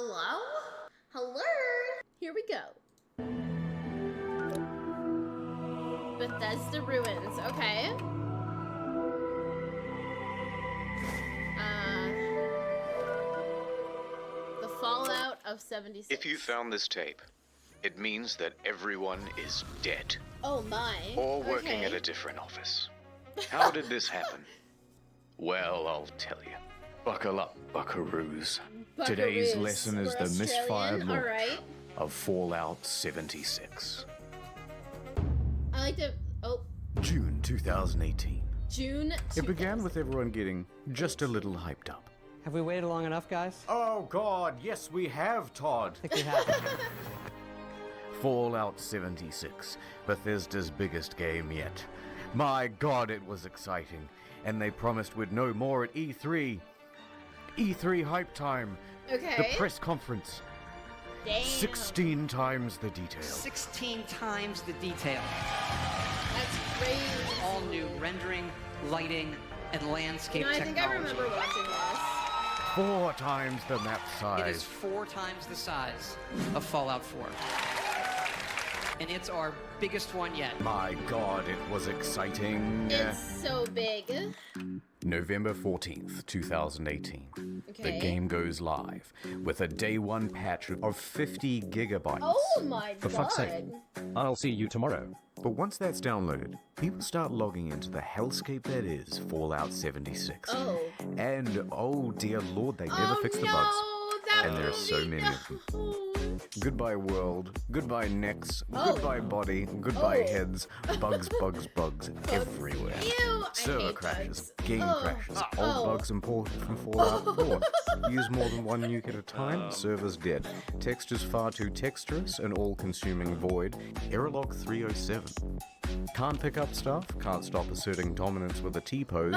Hello? Hello? Here we go. Bethesda Ruins, okay. The fallout of 76. If you found this tape, it means that everyone is dead. Oh my. Or working at a different office. How did this happen? Well, I'll tell you. Buckle up, buckaroos. Today's lesson is the misfired launch of Fallout 76. I like to... Oh. June 2018. June 2018. It began with everyone getting just a little hyped up. Have we waited long enough, guys? Oh God, yes we have, Todd. I think we have. Fallout 76, Bethesda's biggest game yet. My God, it was exciting. And they promised we'd know more at E3. E3 hype time. Okay. The press conference. Damn. 16 times the detail. 16 times the detail. That's crazy. All new rendering, lighting, and landscape I technology. think I remember watching this. 4 times the map size. It is 4 times the size of Fallout 4. And it's our biggest one yet. My God, it was exciting. It's so big. November 14th, 2018. Okay. The game goes live with a day one patch of 50 gigabytes. Oh my God. For fuck's sake. I'll see you tomorrow. But once that's downloaded, people start logging into the hellscape that is Fallout 76. Oh. And oh dear Lord, they never fix the bugs. And there are so many of them. Goodbye world, goodbye necks, goodbye body, goodbye heads, bugs everywhere. Ew, Server I hate crashes, bugs. game crashes, old bugs imported from Fallout 4. Use more than one nuke at a time, server's dead. Textures far too texturous and all-consuming void. Error log 307. Can't pick up stuff, can't stop asserting dominance with a T-pose,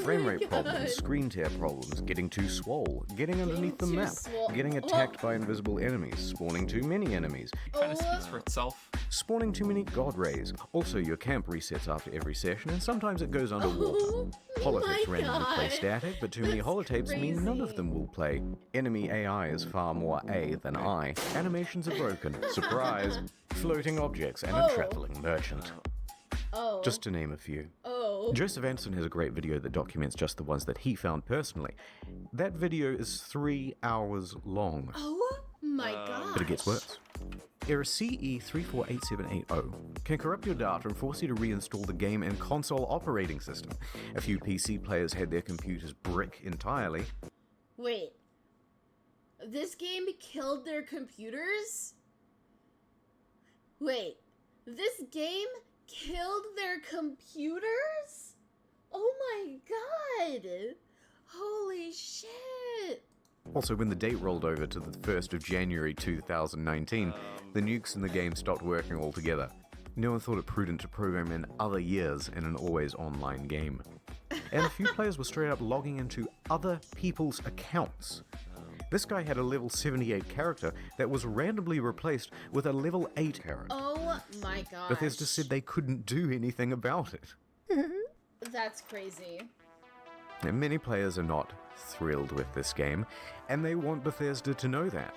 frame rate problems, screen tear problems, getting too swole, getting underneath the map, getting attacked by invisible enemies, spawning too many enemies. Kind of speaks for itself. Spawning too many god rays. Also, your camp resets after every session, and sometimes it goes underwater. Holotapes randomly play static, but too many holotapes mean none of them will play. Enemy AI is far more A than I. Animations are broken. Surprise. Floating objects and a traveling merchant. Just to name a few. Joseph Anderson has a great video that documents just the ones that he found personally. That video is 3 hours long. Oh my God. But it gets worse. Error CE348780 can corrupt your data and force you to reinstall the game and console operating system. A few PC players had their computers brick entirely. Wait. This game killed their computers? Wait. This game killed their computers? Oh my God. Holy shit. Also, when the date rolled over to the 1st of January 2019, the nukes in the game stopped working altogether. No one thought it prudent to program in other years in an always online game. And a few players were straight up logging into other people's accounts. This guy had a level 78 character that was randomly replaced with a level 8 character. Oh my God. Bethesda said they couldn't do anything about it. That's crazy. And many players are not thrilled with this game, and they want Bethesda to know that.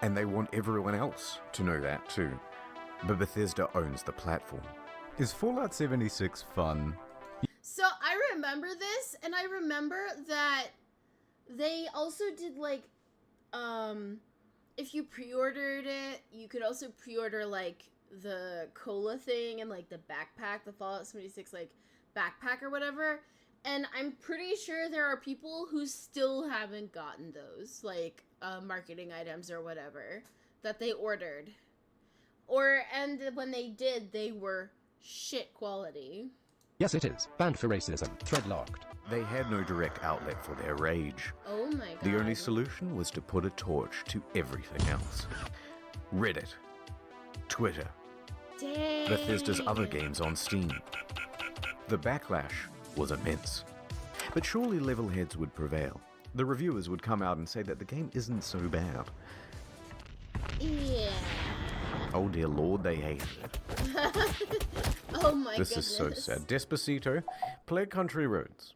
And they want everyone else to know that too. But Bethesda owns the platform. Is Fallout 76 fun? So I remember this, and I remember that they also did like, if you pre-ordered it, you could also pre-order like the cola thing and like the backpack, the Fallout 76 like backpack or whatever. And I'm pretty sure there are people who still haven't gotten those, like, marketing items or whatever, that they ordered. And when they did, they were shit quality. Yes, it is. Banned for racism. Thread locked. They had no direct outlet for their rage. Oh my God. The only solution was to put a torch to everything else. Reddit. Twitter. Dang. Bethesda's other games on Steam. The backlash was immense. But surely level heads would prevail. The reviewers would come out and say that the game isn't so bad. Yeah. Oh dear Lord, they hated it. Oh my goodness. This is so sad. Despacito, play Country Roads.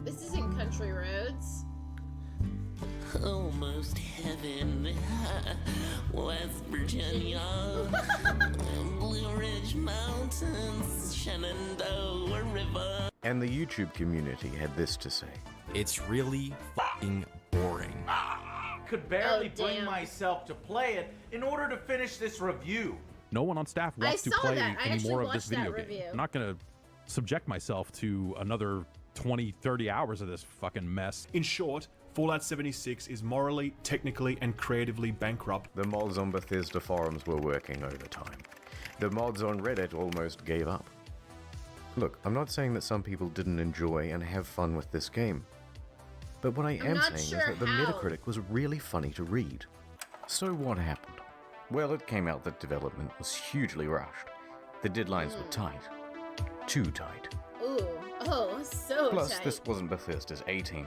This isn't Country country roads. Almost heaven. West Virginia. Blue Ridge Mountains. Shenandoah River. And the YouTube community had this to say. It's really fucking boring. Could barely bring damn. myself to play it in order to finish this review. No one on staff wants to saw play that. I any actually more of this watched that video game. review. I'm not going to subject myself to another 20, 30 hours of this fucking mess. In short, Fallout 76 is morally, technically, and creatively bankrupt. The mods on Bethesda forums were working overtime. The mods on Reddit almost gave up. Look, I'm not saying that some people didn't enjoy and have fun with this game. But what I am not saying is sure that the how. Metacritic was really funny to read. So what happened? Well, it came out that development was hugely rushed. The deadlines were tight. Too tight. Ooh. Oh, so Plus, tight. this wasn't Bethesda's A-team.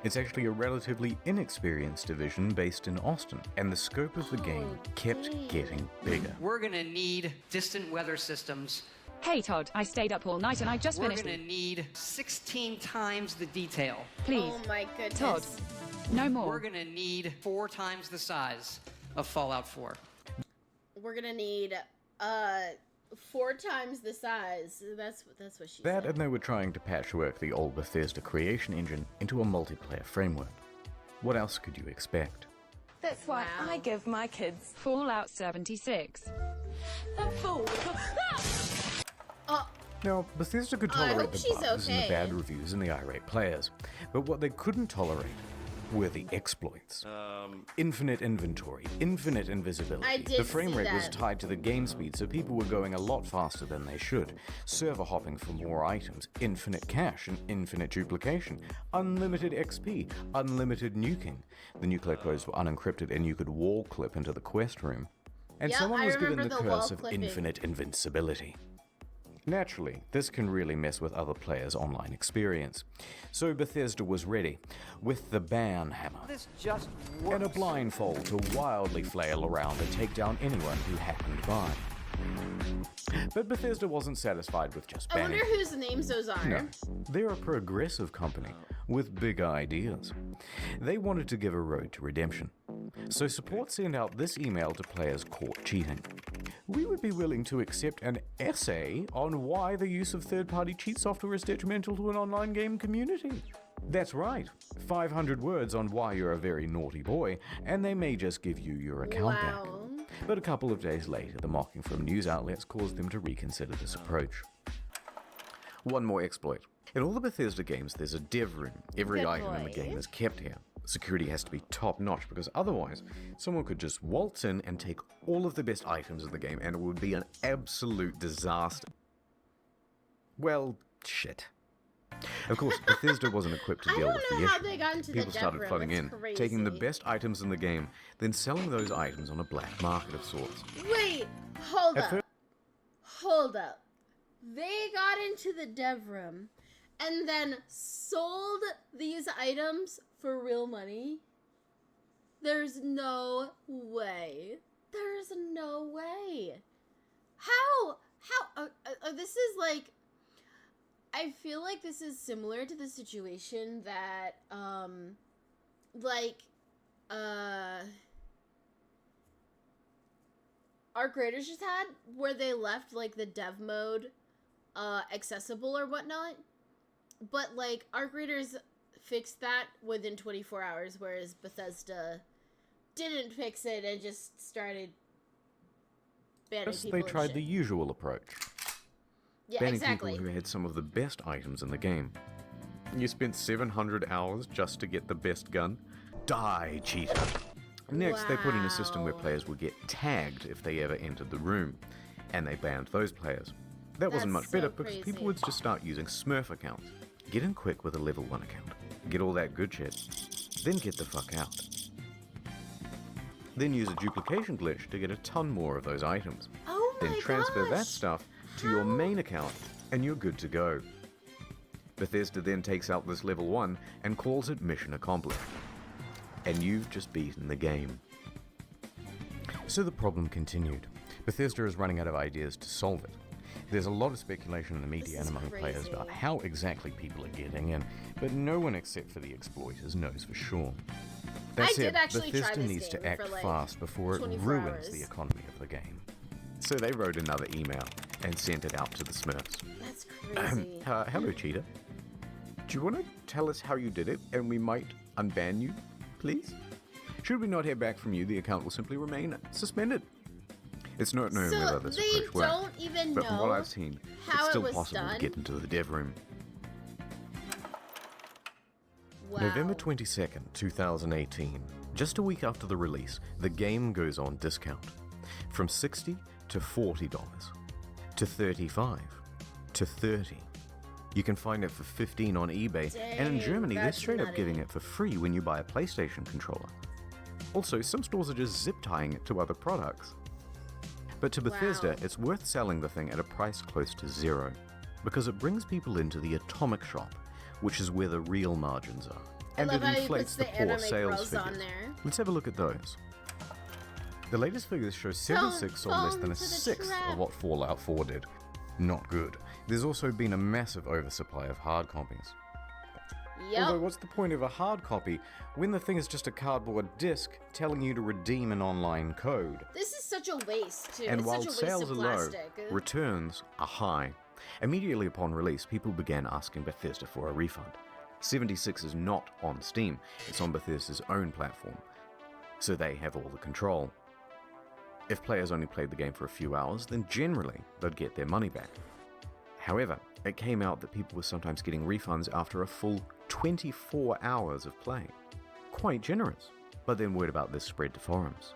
It's actually a relatively inexperienced division based in Austin, and the scope of the game kept getting bigger. We're gonna need distant weather systems. Hey Todd, I stayed up all night and I just We're finished. gonna need 16 times the detail. Please, Oh my goodness. Todd, no more. We're gonna need 4 times the size of Fallout 4. We're gonna need 4 times the size. That's what she That, said. and they were trying to patchwork the old Bethesda creation engine into a multiplayer framework. What else could you expect? That's why Wow. I give my kids Fallout 76. a fool. Now, Bethesda could I tolerate hope the she's bugs and the okay. bad reviews and the irate players, but what they couldn't tolerate were the exploits. Infinite inventory, infinite invisibility. I did The frame see rate was that. tied to the game speed, so people were going a lot faster than they should. Server hopping for more items, infinite cache and infinite duplication, unlimited XP, unlimited nuking. The nuclear codes were unencrypted and you could wall clip into the quest room. And Yep, someone I was given remember the the wall curse of clipping. infinite invincibility. Naturally, this can really mess with other players' online experience. So Bethesda was ready, with the ban hammer This just and a blindfold to wildly flail around and take down anyone who happened by. But Bethesda wasn't satisfied with just I banning. wonder whose names those are. No, they're a progressive company with big ideas. They wanted to give a road to redemption. So support sent out this email to players caught cheating. We would be willing to accept an essay on why the use of third-party cheat software is detrimental to an online game community. That's right, 500 words on why you're a very naughty boy, and they may just give you your account back. Wow. But a couple of days later, the mocking from news outlets caused them to reconsider this approach. One more exploit. In all the Bethesda games, there's a dev room. Every Good item in the boy. game is kept here. Security has to be top-notch, because otherwise, someone could just waltz in and take all of the best items in the game, and it would be an absolute disaster. Well, shit. Of course, Bethesda wasn't equipped to I deal don't with know the how issue. they got into the People dev started room. flooding That's in, crazy. taking the best items in the game, then selling those items on a black market of sorts. Wait, hold At up. fir- Hold up. They got into the dev room and then sold these items for real money? There's no way. There's no way. How? This is like, I feel like this is similar to the situation that, our creators just had, where they left, like, the dev mode, accessible or whatnot. But, like, our creators fixed that within 24 hours, whereas Bethesda didn't fix it and just started banning First, people they and tried shit. the usual approach. Yeah, Banning exactly. people who had some of the best items in the game. You spent 700 hours just to get the best gun? Die, cheater. Next, they put in a system where Wow. players would get tagged if they ever entered the room, and they banned those players. That wasn't That's much better so because crazy. people would just start using Smurf accounts. Get in quick with a level 1 account, get all that good shit, then get the fuck out. Then use a duplication glitch to get a ton more of those items. Oh my Then transfer that gosh. stuff to your main account, and you're good to go. Bethesda then takes out this level 1 and calls it mission accomplished. And you've just beaten the game. So the problem continued. Bethesda is running out of ideas to solve it. There's a lot of speculation in the media and among players about how exactly people are getting in, but no one except for the exploiters knows for sure. That said, Bethesda needs to act fast before it ruins the economy of the game. So they wrote another email and sent it out to the Smurfs. That's crazy. Hello, Cheetah. Do you want to tell us how you did it, and we might unban you, please? Should we not hear back from you, the account will simply remain suspended. It's not known whether this approach worked, but from what I've seen, it's still possible to get into the dev room. Wow. November 22nd, 2018. Just a week after the release, the game goes on discount. From $60 to $40, to $35, to $30. You can find it for $15 on eBay, and in Germany they're straight up giving it for free when you buy a PlayStation controller. Also, some stores are just zip tying it to other products. But to Bethesda, it's worth selling the thing at a price close to zero, because it brings people into the atomic shop, which is where the real margins are. And it inflates the poor sales figures. Let's have a look at those. The latest figures show 76 sold less than a sixth of what Fallout 4 did. Not good. There's also been a massive oversupply of hard copies. Although what's the point of a hard copy when the thing is just a cardboard disc telling you to redeem an online code? This is such a waste, too. And it's while such a waste sales of are low, plastic. returns are high. Immediately upon release, people began asking Bethesda for a refund. 76 is not on Steam, it's on Bethesda's own platform, so they have all the control. If players only played the game for a few hours, then generally they'd get their money back. However, it came out that people were sometimes getting refunds after a full 24 hours of play. Quite generous. But then word about this spread to forums.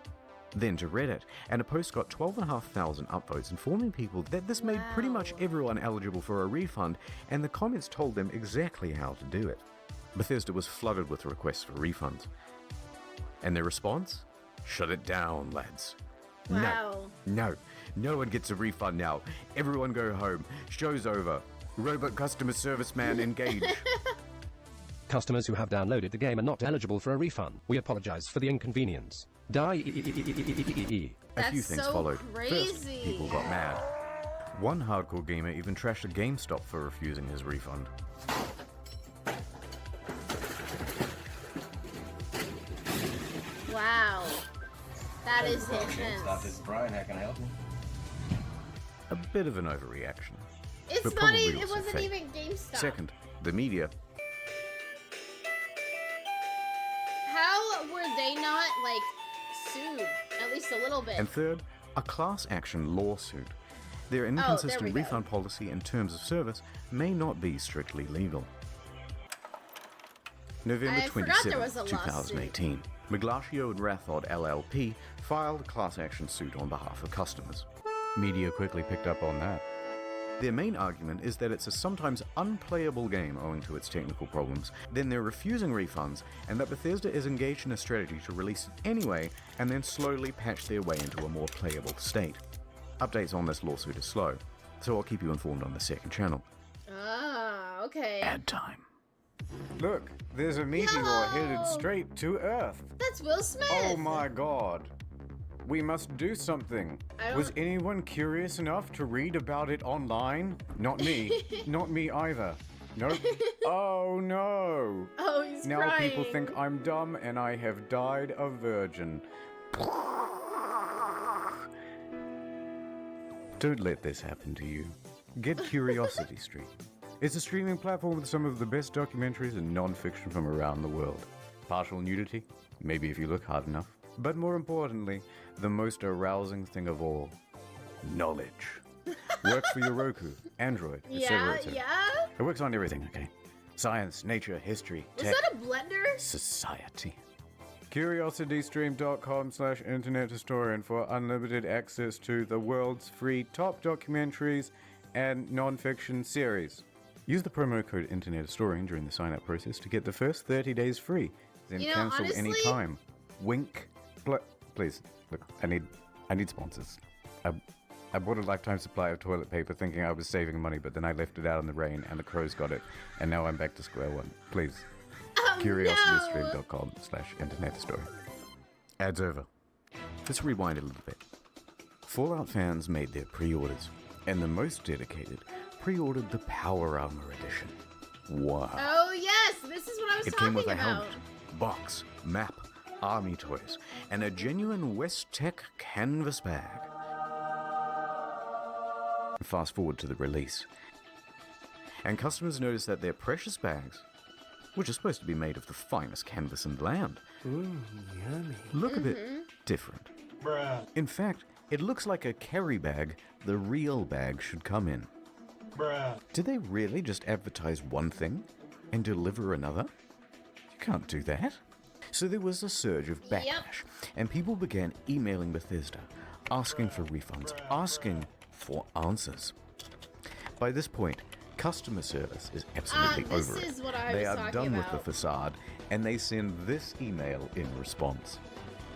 Then to Reddit, and a post got 12,500 upvotes informing people that this made pretty much everyone eligible for a refund, and the comments told them exactly how to do it. Bethesda was flooded with requests for refunds. And their response? Shut it down, lads. Wow. No one gets a refund now. Everyone go home. Show's over. Robot customer service man engage. Customers who have downloaded the game are not eligible for a refund. We apologize for the inconvenience. A few things followed. First, people got mad. One hardcore gamer even trashed a GameStop for refusing his refund. Wow. That is intense. Brian, how can I help you? A bit of an overreaction. It's but not even, probably it wasn't fake. even GameStop. Second, the media. How were they not, like, sued? At least a little bit. And third, a class action lawsuit. Their inconsistent refund policy and terms of service may not be strictly legal. November 27, 2018. Miglaccio and Rathod LLP filed a class action suit on behalf of customers. Media quickly picked up on that. Their main argument is that it's a sometimes unplayable game owing to its technical problems, then they're refusing refunds, and that Bethesda is engaged in a strategy to release it anyway and then slowly patch their way into a more playable state. Updates on this lawsuit are slow, so I'll keep you informed on the second channel. Ah, okay. Ad time. Look, there's a meteor headed straight to Earth. That's Will Smith. Oh my god. We must do something. Was anyone curious enough to read about it online? Not me. Not me either. Nope. Oh no. Oh, he's now crying. People think I'm dumb and I have died a virgin. Don't let this happen to you. Get Curiosity Stream. It's a streaming platform with some of the best documentaries and non-fiction from around the world. Partial nudity? Maybe if you look hard enough. But more importantly, the most arousing thing of all, knowledge. Works for your Roku, Android, etc. Yeah? It works on everything, okay? Science, nature, history, Was tech, that a blender? society. CuriosityStream.com/internethistorian for unlimited access to the world's free top documentaries and non-fiction series. Use the promo code InternetHistorian during the sign-up process to get the first 30 days free. Then cancel any time. Wink. Please, look, I need sponsors. I bought a lifetime supply of toilet paper thinking I was saving money, but then I left it out in the rain and the crows got it, and now I'm back to square one. Please. CuriosityStream.com/internethistorian. Ads over. Let's rewind a little bit. Fallout fans made their pre-orders. And the most dedicated pre-ordered the Power Armor Edition. Wow. Oh yes, this is what I was It talking came with a about. helmet, box, map, army toys, and a genuine West Tech canvas bag. Fast forward to the release, and customers noticed that their precious bags, which are supposed to be made of the finest canvas in the land, look a bit different. Bruh. In fact, it looks like a carry bag the real bag should come in. Bruh. Did they really just advertise one thing and deliver another? You can't do that. So there was a surge of backlash, and people began emailing Bethesda, asking for refunds, asking for answers. By this point, customer service is absolutely this over is it. what I They was are talking done with about. the facade, and they send this email in response.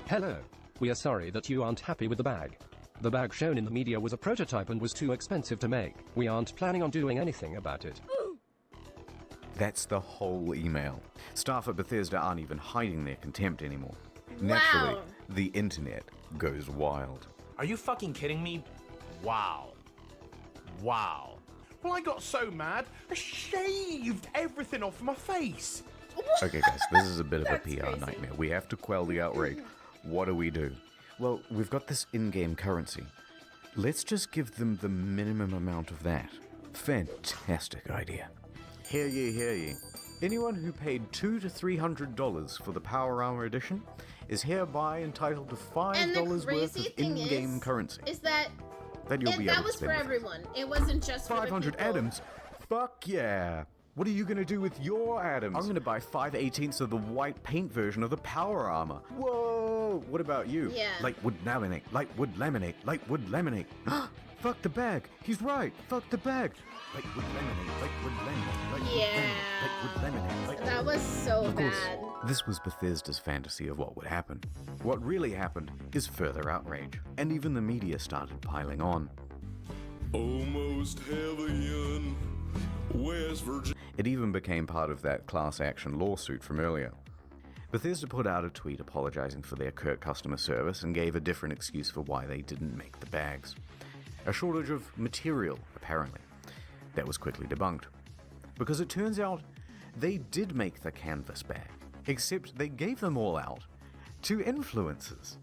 Hello. We are sorry that you aren't happy with the bag. The bag shown in the media was a prototype and was too expensive to make. We aren't planning on doing anything about it. That's the whole email. Staff at Bethesda aren't even hiding their contempt anymore. Naturally, Wow. the internet goes wild. Are you fucking kidding me? Wow. Wow. Well, I got so mad, I shaved everything off my face. Okay, guys, this is a bit of a That's PR crazy. nightmare. We have to quell the outrage. What do? Well, we've got this in-game currency. Let's just give them the minimum amount of that. Fantastic idea. Hear ye, hear ye. Anyone who paid $200 to $300 for the Power Armor Edition is hereby entitled to And the $5 worth crazy of thing in-game currency is that that you'll be that able to was for spend with us. everyone. It wasn't just for the 500 people. atoms? Fuck yeah! What are you gonna do with your atoms? I'm gonna buy 5/18 of the white paint version of the Power Armor. Whoa! What about you? Yeah. Light wood laminate, light wood laminate, light wood laminate. Fuck the bag! He's right! Fuck the bag! Light wood laminate, light wood laminate, light wood Yeah. laminate, light wood laminate, light That wood was so Of course, bad. this was Bethesda's fantasy of what would happen. What really happened is further outrage, and even the media started piling on. Almost heaven, West Virginia. It even became part of that class action lawsuit from earlier. Bethesda put out a tweet apologizing for their curt customer service and gave a different excuse for why they didn't make the bags. A shortage of material, apparently. That was quickly debunked. Because it turns out they did make the canvas bag, except they gave them all out to influencers.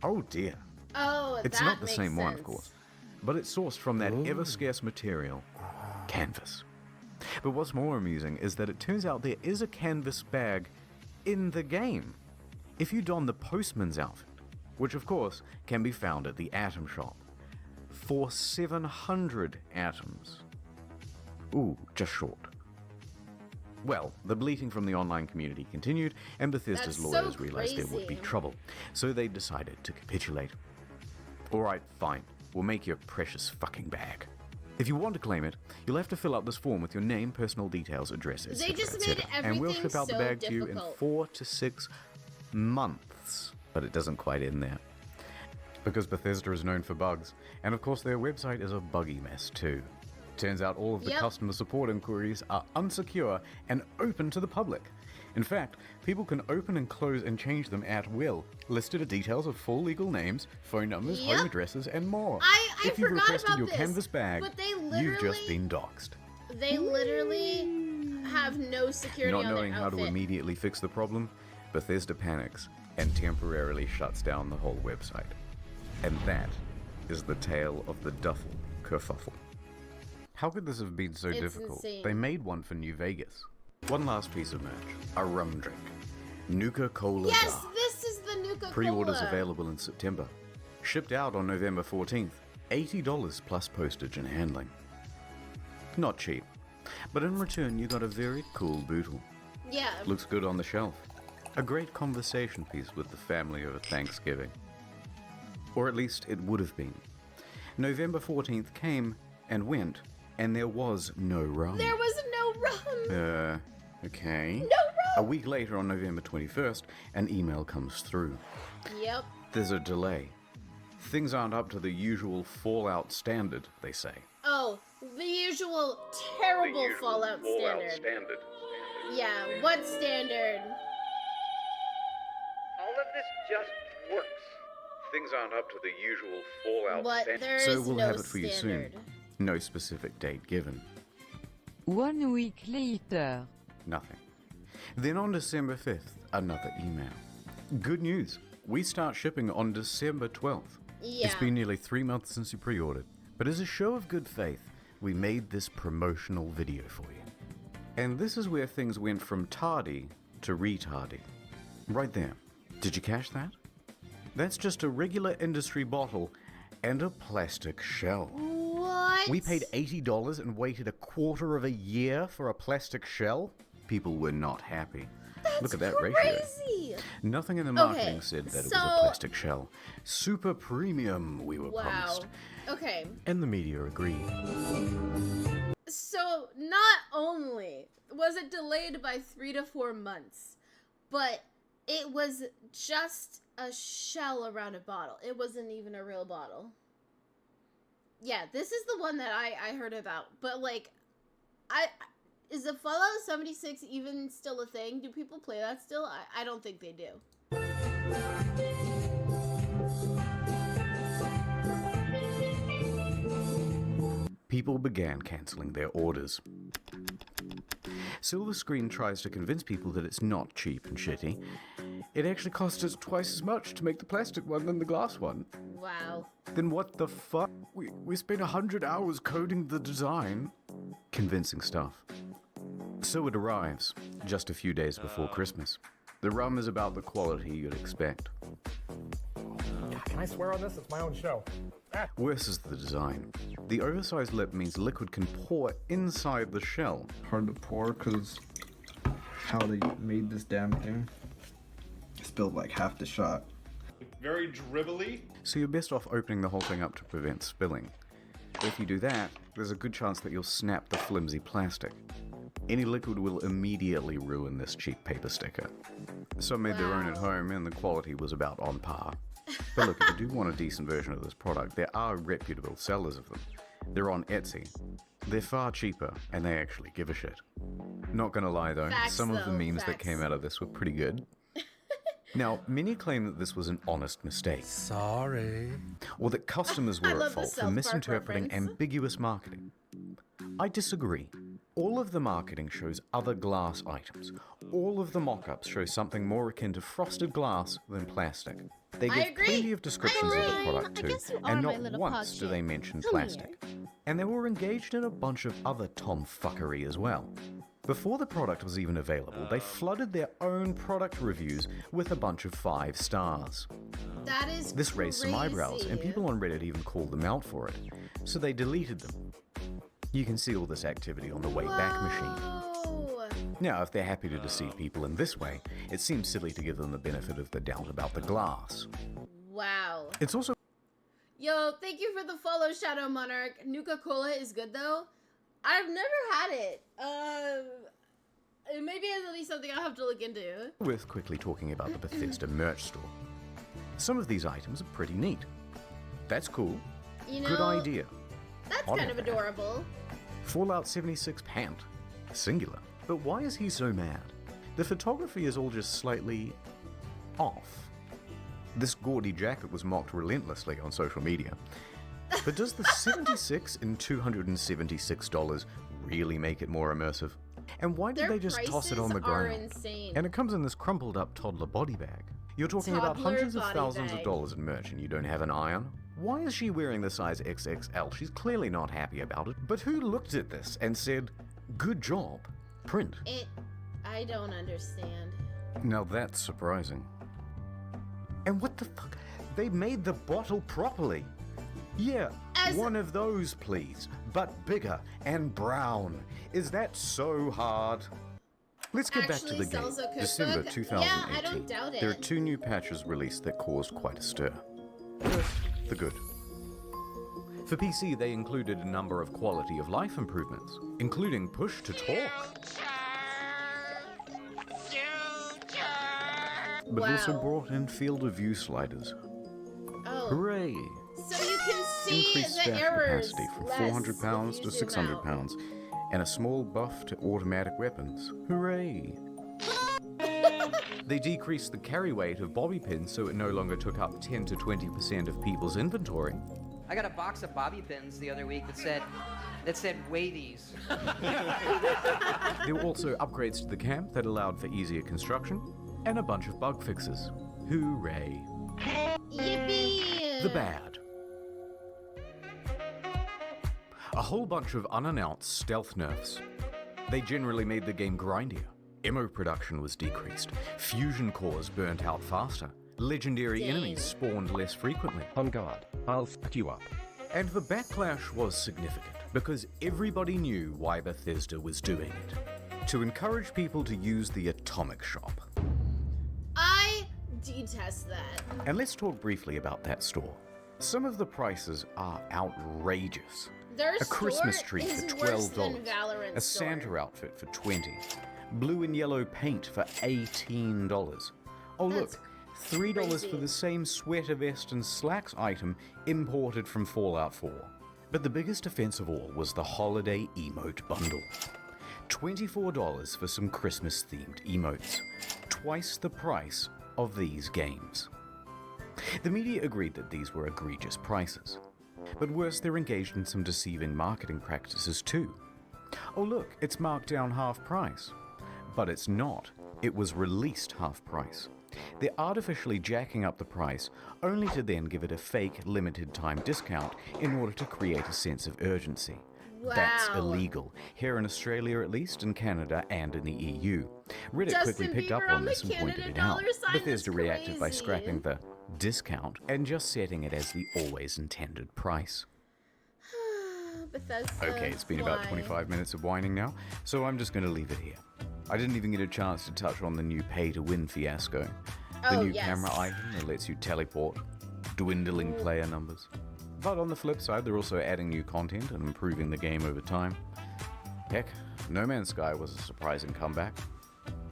Oh dear. Oh, It's that not the makes same one, of sense. course, but it's sourced from that ever-scarce material, canvas. But what's more amusing is that it turns out there is a canvas bag in the game. If you don the postman's outfit, which of course can be found at the Atom Shop, for 700 atoms. Ooh, just short. Well, the bleating from the online community continued, and Bethesda's That's so lawyers realized there would be crazy. trouble, so they decided to capitulate. Alright, fine. We'll make you a precious fucking bag. If you want to claim it, you'll have to fill out this form with your name, personal details, address, etc. They just made and we'll everything ship out the so bag to you in difficult. 4 to 6 months. But it doesn't quite end there. Because Bethesda is known for bugs, and of course their website is a buggy mess too. Turns out all of the Yep. customer support inquiries are unsecure and open to the public. In fact, people can open and close and change them at will. Listed are details of full legal names, phone numbers, Yep. home addresses, and more. I if you've forgot requested about your this, canvas bag, but they you've just literally- been doxxed. They literally have no security Not on knowing their how outfit. to immediately fix the problem, Bethesda panics and temporarily shuts down the whole website. And that is the tale of the duffel kerfuffle. How could this have been so It's difficult? insane. They made one for New Vegas. One last piece of merch. A rum drink. Nuka Cola Yes, Dark. this is the Nuka Pre-orders Cola. available in September. Shipped out on November 14th. $80 plus postage and handling. Not cheap. But in return you got a very cool bootle. Yeah. Looks good on the shelf. A great conversation piece with the family over Thanksgiving. Or at least it would have been. November 14th came and went, and there was no rum. There was no rum. Okay. No rum. A week later on November 21st, an email comes through. Yep. There's a delay. Things aren't up to the usual Fallout standard, they say. Oh, the usual terrible Fallout standard. Yeah, what standard? All of this just works. Things aren't up to the usual Fallout What? standard. There So is we'll no have it for you soon. standard. No specific date given. 1 week later. Nothing. Then on December 5th, another email. Good news. We start shipping on December 12th. Yeah. It's been nearly 3 months since you pre-ordered, but as a show of good faith, we made this promotional video for you. And this is where things went from tardy to retardy. Right there. Did you catch that? That's just a regular industry bottle and a plastic shell. What? We paid $80 and waited a quarter of a year for a plastic shell? People were not happy. Look at that ratio. Crazy. Nothing in the marketing said that it was a plastic shell. Super premium, we were promised. Okay. And the media agreed. So not only was it delayed by 3 to 4 months, but it was just a shell around a bottle. It wasn't even a real bottle. Yeah, this is the one that I heard about. But like, is the Fallout 76 even still a thing? Do people play that still? I don't think they do. People began cancelling their orders. Silver Screen tries to convince people that it's not cheap and shitty. It actually cost us twice as much to make the plastic one than the glass one. Wow. Then what the fuck? We spent 100 hours coding the design. Convincing stuff. So it arrives, just a few days before Christmas. The rum is about the quality you'd expect. Can I swear on this? It's my own show. Worse is the design. The oversized lip means liquid can pour inside the shell. Hard to pour because how they made this damn thing. Spilled like half the shot. Very dribbly. So you're best off opening the whole thing up to prevent spilling. If you do that, there's a good chance that you'll snap the flimsy plastic. Any liquid will immediately ruin this cheap paper sticker. Some made their own at home and the quality was about on par. But look, if you do want a decent version of this product, there are reputable sellers of them. They're on Etsy. They're far cheaper, and they actually give a shit. Not gonna lie though, some of the memes that came out of this were pretty good. Now, many claim that this was an honest mistake. Sorry. Or that customers were at fault for misinterpreting ambiguous marketing. I disagree. All of the marketing shows other glass items. All of the mock-ups show something more akin to frosted glass than plastic. They give plenty of descriptions of the product too, and not once do they mention plastic. And they were engaged in a bunch of other tomfuckery as well. Before the product was even available, they flooded their own product reviews with a bunch of 5 stars. That is This raised some eyebrows, and people on Reddit even called them out for it, so they deleted them. You can see all this activity on the Wayback Machine. Now, if they're happy to deceive people in this way, it seems silly to give them the benefit of the doubt about the glass. Wow. It's also... Yo, thank you for the follow, Shadow Monarch. Nuka Cola is good though. I've never had it. Maybe it's at least something I'll have to look into. Worth quickly talking about the Bethesda merch store. Some of these items are pretty neat. That's cool. You know, good idea. That's I'll kind have of adorable. Fallout 76 pant. Singular. But why is he so mad? The photography is all just slightly off. This gaudy jacket was mocked relentlessly on social media. But does the $76 and $276 really make it more immersive? And why did they just toss it on the ground? Insane. And it comes in this crumpled up toddler body bag. You're talking about hundreds of thousands of dollars in merch and you don't have an eye on? Why is she wearing the size XXL? She's clearly not happy about it. But who looked at this and said, good job, print? I don't understand. Now that's surprising. And what the fuck? They made the bottle properly. Yeah, one of those please, but bigger and brown. Is that so hard? Let's get back to the game. December 2018. Yeah, I don't doubt it. There are 2 new patches released that caused quite a stir. First, the good. For PC, they included a number of quality of life improvements, including push to talk. But also brought in field of view sliders. Oh. Hooray! So you can see increased the staff errors capacity from less 400 pounds if to you zoom 600 out. pounds, and a small buff to automatic weapons. Hooray! They decreased the carry weight of bobby pins so it no longer took up 10 to 20% of people's inventory. I got a box of bobby pins the other week that said weigh these. There were also upgrades to the camp that allowed for easier construction, and a bunch of bug fixes. Hooray. Yippee! The bad. A whole bunch of unannounced stealth nerfs. They generally made the game grindier. Ammo production was decreased. Fusion cores burnt out faster. Legendary enemies spawned less frequently. On guard, I'll fuck you up. And the backlash was significant, because everybody knew why Bethesda was doing it. To encourage people to use the Atomic Shop. I detest that. And let's talk briefly about that store. Some of the prices are outrageous. Their a Christmas store tree is for worse than $12, Valorant's a store. Santa outfit for $20, blue and yellow paint for $18. Oh look, $3 crazy. for the same sweater vest and slacks item imported from Fallout 4. But the biggest offense of all was the holiday emote bundle. $24 for some Christmas-themed emotes, twice the price of these games. The media agreed that these were egregious prices. But worse, they're engaged in some deceiving marketing practices too. Oh look, it's marked down half price. But it's not. It was released half price. They're artificially jacking up the price, only to then give it a fake limited time discount in order to create a sense of urgency. Wow. That's illegal, here in Australia at least, in Canada and in the EU. Reddit quickly picked up on this and pointed it out. Bethesda reacted by scrapping the discount and just setting it as the always intended price. Bethesda, Okay, it's been about 25 minutes of whining now, so I'm just going to leave it here. I didn't even get a chance to touch on the new pay-to-win fiasco. The new camera item that lets you teleport dwindling player numbers. But on the flip side, they're also adding new content and improving the game over time. Heck, No Man's Sky was a surprising comeback.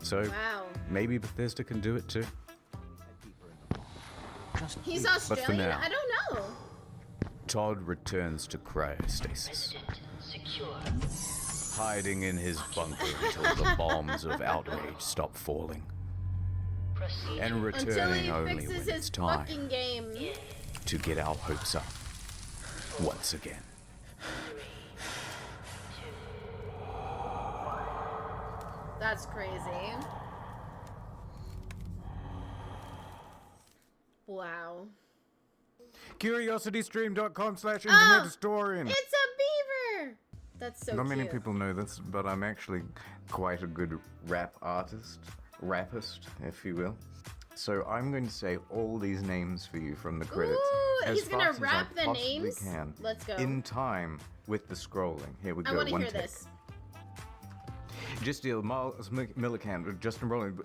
So, maybe Bethesda can do it too. He's But for Australian? now, I don't know. Todd returns to cryostasis, hiding in his bunker until the bombs of outrage stop falling, and Until returning he only fixes when his it's time fucking game. to get our hopes up once again. That's crazy. Wow. CuriosityStream.com/internethistorian. It's a beaver! That's so Not cute. many people know this, but I'm actually quite a good rap artist. Rappist, if you will. So I'm going to say all these names for you from the credits. Ooh, as he's gonna fast as rap I the possibly names? Can, Let's go. In time with the scrolling. Here we go. I want to One hear take. this. Justiel, Miles Millican, Justin Rowland,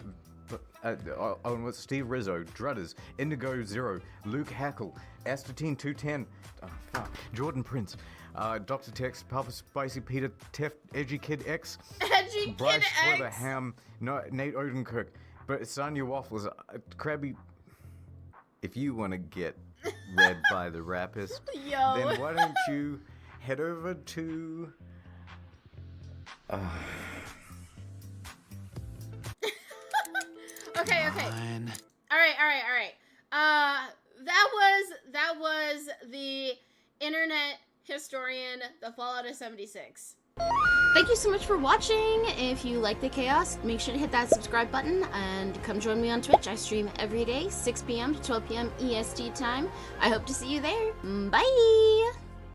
Owen with Steve Rizzo, Drudders, Indigo Zero, Luke Hackle, Astatine 210, Jordan Prince, Dr. Tex, Papa Spicy Peter, Tef, Edgy Kid X, Edgy Bryce Kid Weather, X. Ham, Nate Odenkirk, but Sonya Waffles, Krabby. If you want to get read by the rapist, Yo. then why don't you head over to. Okay. All right. That was the internet historian, the Fallout of 76. Thank you so much for watching. If you like the chaos, make sure to hit that subscribe button and come join me on Twitch. I stream every day, 6 p.m. to 12 p.m. EST time. I hope to see you there. Bye!